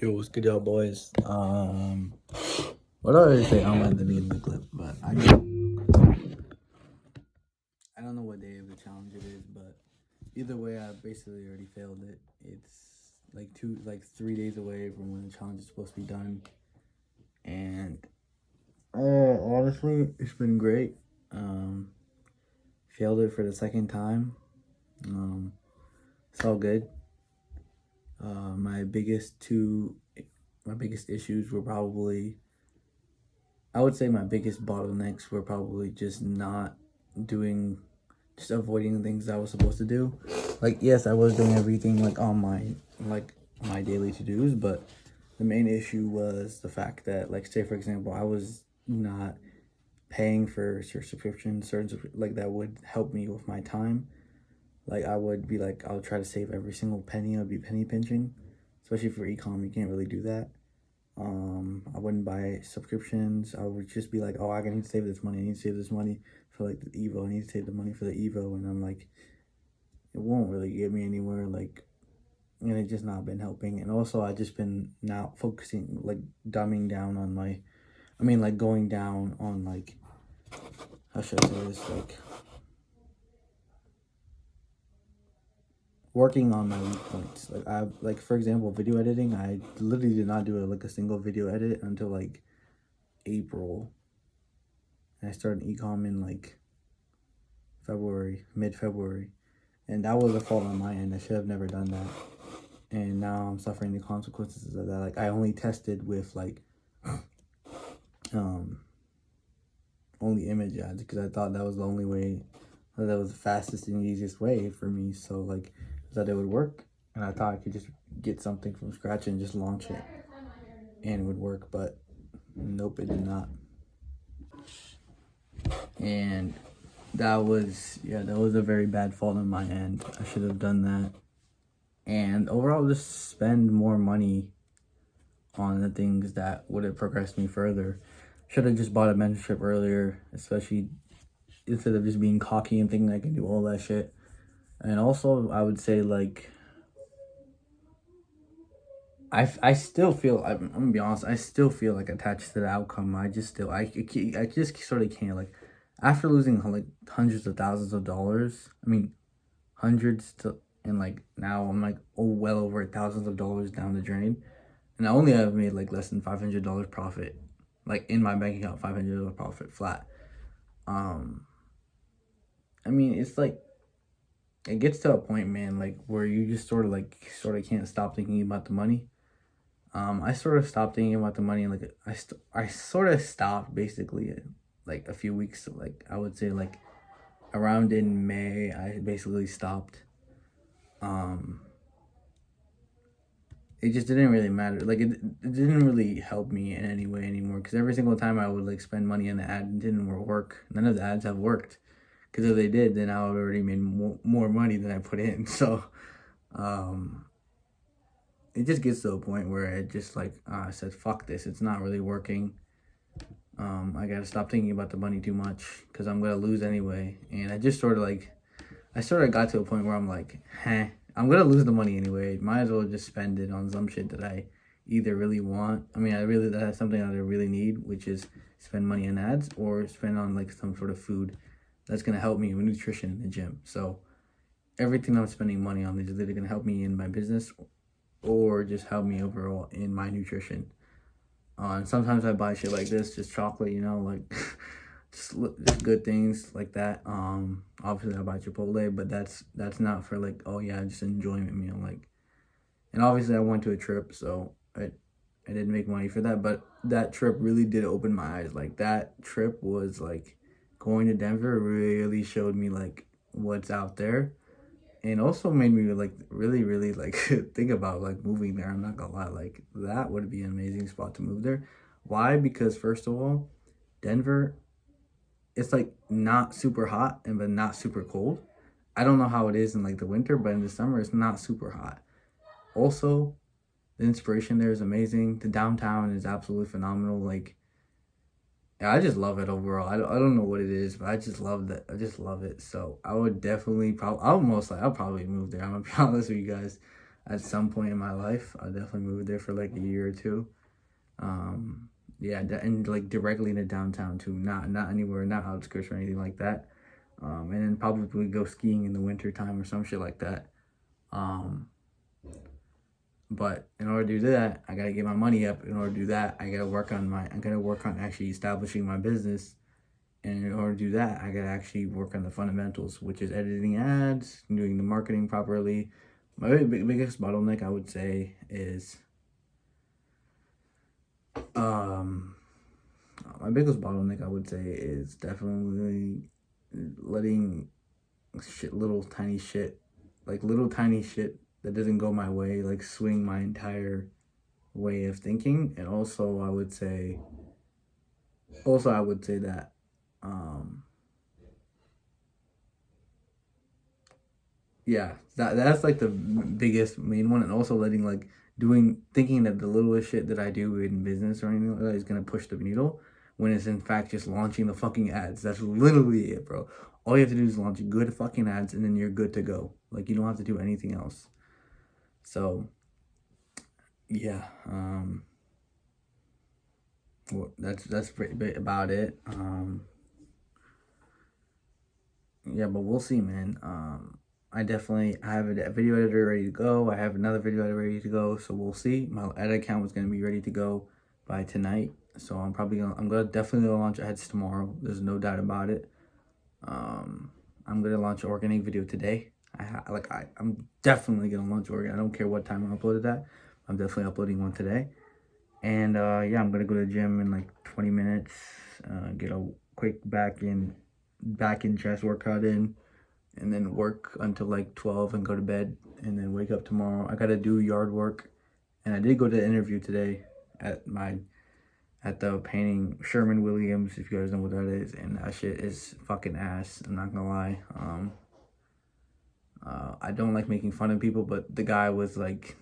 Yo, what's good, y'all boys? What do I already say? I don't like the beginning of the clip, but I don't know what day of the challenge it is, but either way, I basically already failed it. It's like 3 days away from when the challenge is supposed to be done, and honestly, it's been great. Failed it for the second time. It's all good. My biggest issues were probably, I would say my biggest bottlenecks were probably just avoiding things I was supposed to do. Like, yes, I was doing everything like on my daily to-dos, but the main issue was the fact that, like, say for example, I was not paying for subscriptions, like that would help me with my time. Like, I would be like, I would try to save every single penny. I would be penny pinching, especially for ecom. You can't really do that. I wouldn't buy subscriptions. I would just be like, oh, I need to save this money. I need to save this money for like the Evo. I need to save the money for the Evo. And I'm like, it won't really get me anywhere. Like, and it's just not been helping. And also, I just been now focusing, like, dumbing down on going down on, like, how should I say this? Like, working on my weak points. Like, for example, video editing. I literally did not do a single video edit until like April. And I started ecom in like mid-February. And that was a fault on my end. I should have never done that. And now I'm suffering the consequences of that. Like, I only tested with like only image ads because I thought that was the only way, that was the fastest and easiest way for me. So like, that it would work, and I thought I could just get something from scratch and just launch it and it would work, but nope, it did not. And that was a very bad fault on my end. I should have done that. And overall, just spend more money on the things that would have progressed me further. Should have just bought a mentorship earlier, especially instead of just being cocky and thinking I can do all that shit. And also, I would say, like, I still feel, I'm gonna be honest, I still feel like attached to the outcome. I just sort of can't, like, after losing like hundreds of thousands of dollars, and like now I'm like, well over thousands of dollars down the drain, and I only have made like less than $500 profit, like in my bank account, $500 profit flat. It's like, it gets to a point, man, like where you just sort of can't stop thinking about the money. I sort of stopped thinking about the money, and like I sort of stopped basically like a few weeks, like I would say like around in May, I basically stopped. It just didn't really matter. Like, it didn't really help me in any way anymore, because every single time I would like spend money on the ad, it didn't work. None of the ads have worked, because if they did, then I would already made more money than I put in. So it just gets to a point where it just like, I said, fuck this, it's not really working. I gotta stop thinking about the money too much, because I'm gonna lose anyway. And I just sort of got to a point where I'm like, I'm gonna lose the money anyway, might as well just spend it on some shit that I either really want, that's something that I really need, which is spend money on ads, or spend on like some sort of food that's gonna help me with nutrition in the gym. So everything I'm spending money on is either gonna help me in my business or just help me overall in my nutrition. And sometimes I buy shit like this, just chocolate, like just good things like that. Obviously I buy Chipotle, but that's not for like, oh yeah, just an enjoyment meal. Like, and obviously I went to a trip, so I didn't make money for that, but that trip really did open my eyes. Like, that trip was like, going to Denver really showed me like what's out there. And also made me like really like think about like moving there. I'm not gonna lie, like that would be an amazing spot to move there. Why? Because first of all, Denver, it's like not super hot and but not super cold. I don't know how it is in like the winter, but in the summer it's not super hot. Also, the inspiration there is amazing. The downtown is absolutely phenomenal. Like, yeah, I just love it overall. I don't know what it is, but I just love that. I just love it. So I would definitely I'll probably move there. I'm gonna be honest with you guys. at some point in my life. I'll definitely move there for like a year or two. Yeah, and like directly into downtown too, not anywhere, not outskirts or anything like that. And then probably go skiing in the winter time or some shit like that. But in order to do that, I gotta get my money up. In order to do that, I gotta work on actually establishing my business. And in order to do that, I gotta actually work on the fundamentals, which is editing ads, doing the marketing properly. My biggest bottleneck, I would say, is my biggest bottleneck, I would say, is definitely letting little tiny shit that doesn't go my way, like swing my entire way of thinking. And also, I would say that, yeah, that's like the biggest main one. And also letting like thinking that the littlest shit that I do in business or anything like that is gonna push the needle, when it's in fact just launching the fucking ads. That's literally it, bro. All you have to do is launch good fucking ads, and then you're good to go. Like, you don't have to do anything else. So yeah, well, that's pretty about it. Yeah, but we'll see, man. I have a video editor ready to go. I have another video editor ready to go. So we'll see. My edit account was gonna be ready to go by tonight. So I'm definitely gonna launch ads tomorrow. There's no doubt about it. I'm gonna launch an organic video today. I'm definitely gonna launch organic. I don't care what time I upload it at. I'm definitely uploading one today. And yeah, I'm gonna go to the gym in like 20 minutes. Get a quick back in chest workout in, and then work until like 12 and go to bed, and then wake up tomorrow. I gotta do yard work, and I did go to the interview today at the painting, Sherwin-Williams, if you guys know what that is, and that shit is fucking ass. I'm not gonna lie. I don't like making fun of people, but the guy was like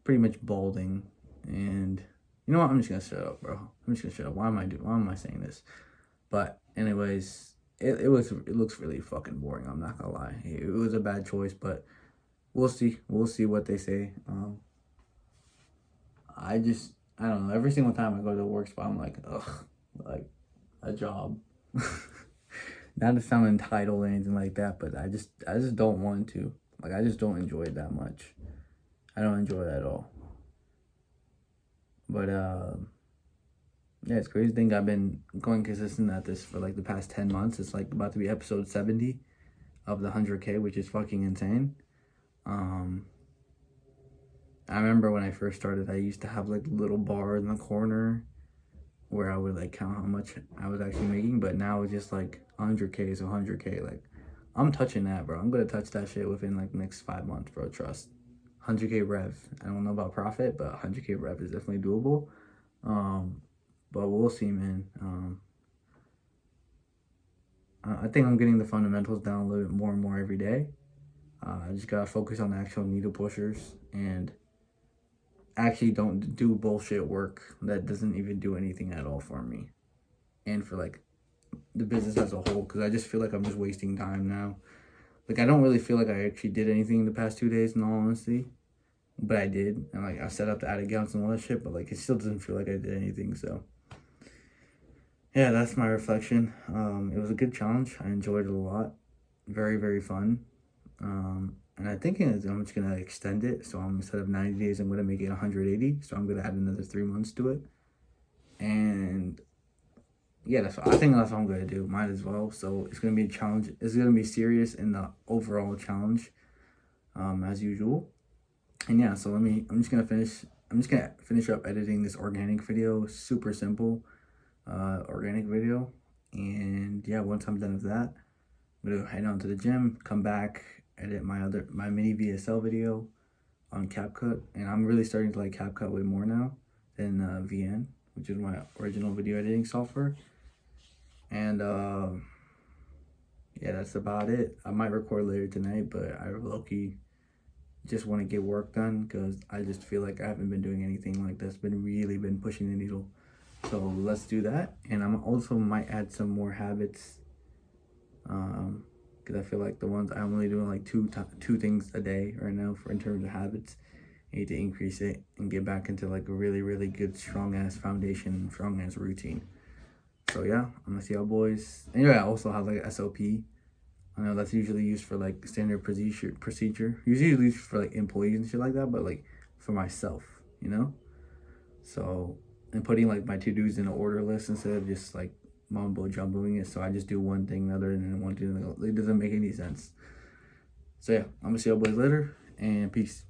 pretty much balding, and you know what? I'm just gonna shut up, bro. I'm just gonna shut up. Why am I saying this? But anyways, it looks really fucking boring. I'm not gonna lie. It was a bad choice, but we'll see. We'll see what they say. I don't know. Every single time I go to the work spot, I'm like, ugh, like a job. Not to sound entitled or anything like that, but I just don't want to. Like, I just don't enjoy it that much. I don't enjoy it at all. But yeah, it's crazy thing. I've been going consistent at this for like the past 10 months. It's like about to be episode 70 of the 100K, which is fucking insane. I remember when I first started, I used to have like little bar in the corner where I would like count how much I was actually making, but now it's just like 100K is 100K. Like, I'm touching that, bro. I'm gonna touch that shit within like the next 5 months, bro. Trust. 100K rev. I don't know about profit, but 100K rev is definitely doable. But we'll see, man. I think I'm getting the fundamentals down a little bit more and more every day. I just gotta focus on the actual needle pushers and actually don't do bullshit work that doesn't even do anything at all for me and for like the business as a whole, because I just feel like I'm just wasting time now. Like, I don't really feel like I actually did anything the past 2 days, in all honesty, but I did. And like, I set up the ad accounts and all that shit, but like, it still doesn't feel like I did anything. So yeah, that's my reflection. It was a good challenge. I enjoyed it a lot. Very, very fun. And I think I'm just gonna extend it. So instead of 90 days, I'm gonna make it 180. So I'm gonna add another 3 months to it. And yeah, I think that's what I'm gonna do. Might as well. So it's gonna be a challenge. It's gonna be serious in the overall challenge, as usual. And yeah, so I'm just gonna finish up editing this organic video. Super simple, organic video. And yeah, once I'm done with that, I'm gonna head on to the gym, come back, edit my mini VSL video on CapCut, and I'm really starting to like CapCut way more now than VN, which is my original video editing software. And yeah, that's about it. I might record later tonight, but I low-key just want to get work done because I just feel like I haven't been doing anything like that's been pushing the needle. So let's do that. And I'm also might add some more habits because I feel like the ones I'm only doing like two things a day right now for in terms of habits. I need to increase it and get back into like a really, really good, strong ass foundation, strong ass routine. So yeah, I'm gonna see y'all boys. Anyway, I also have like SOP. I know that's usually used for like standard procedure. Usually used for like employees and shit like that, but like for myself, you know? So, and putting like my to-dos in an order list instead of just like mumbo jumboing it. So I just do one thing other than one thing. It doesn't make any sense. So yeah, I'm gonna see y'all boys later and peace.